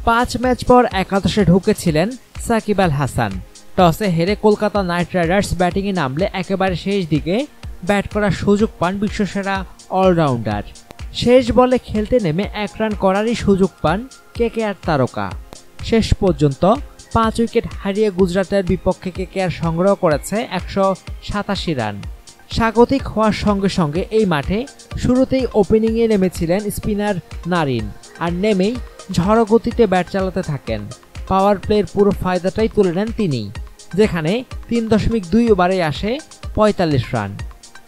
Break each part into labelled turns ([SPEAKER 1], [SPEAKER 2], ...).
[SPEAKER 1] 5 match পর একাদশে ঢুকেছিলেন সাকিব আল হাসান। টসে হেরে কলকাতা নাইট রাইডার্স ব্যাটিংয়ে নামলে একেবারে শেষ দিকে ব্যাট করার সুযোগ পান বিশ্বসেরা অলরাউন্ডার। শেষ বলে খেলতে নেমে 1 রান করারই সুযোগ পান কেকেআর তারকা। শেষ পর্যন্ত 5 উইকেট হারিয়ে গুজরাটের বিপক্ষে কেকেআর সংগ্রহ করেছে 187 রান। স্বাগতিক হওয়ার সঙ্গে সঙ্গে এই মাঠে শুরুতেই ওপেনিংয়ে নেমেছিলেন স্পিনার নারিন, আর নেমেই ঝড়ো গতিতে ব্যাট চালাতে থাকেন। পাওয়ার প্লের পুরো ফায়দাটাই তুলে নেন তিনি, যেখানে 3.2 ওভারে আসে 45 রান।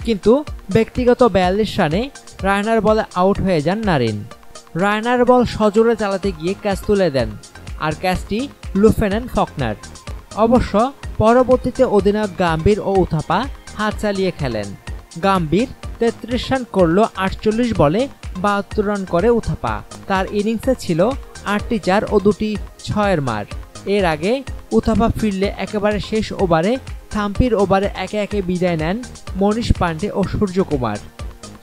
[SPEAKER 1] কিন্তু ব্যক্তিগত 42 রানে রায়নার বলে আউট হয়ে যান নারিন। রায়নার বল সজোরে চালাতে গিয়ে ক্যাচ তুলে দেন, আর ক্যাচটি লুফে নেন ফকনার। অবশ্য পরবর্তীতে অধিনায়ক গাম্ভীর ও উথাপা হাত চালিয়ে খেলেন। গাম্ভীর 33 রান করল 48 বলে 72 রান করে উথাপা। তার ইনিংসে ছিল 8টি 4 ও 2টি 6-এর মার। এর আগে উথাপা ফিরলে একেবারে শেষ ওভারে থাম্পির ওভারে একে একে বিদায় নেন মনীষ পান্ডে ও সূর্যকুমার।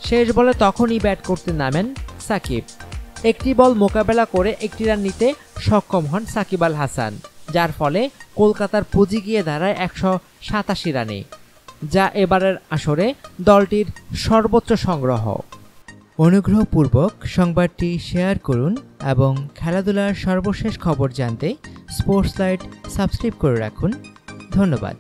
[SPEAKER 1] শেষ বলে তখনই ব্যাট করতে নামেন সাকিব। একটি বল মোকাবেলা করে 1টি রান নিতে সক্ষম হন সাকিব আল হাসান, যার ফলে কলকাতার পুঁজি গিয়ে দাঁড়ায় 187 রানে, যা এবারের আসরে দলটির সর্বোচ্চ সংগ্রহ। অনুগ্রহপূর্বক সংবাদটি শেয়ার করুন এবং খেলাধুলার সর্বশেষ খবর জানতে স্পোর্টস লাইট সাবস্ক্রাইব করে রাখুন। ধন্যবাদ।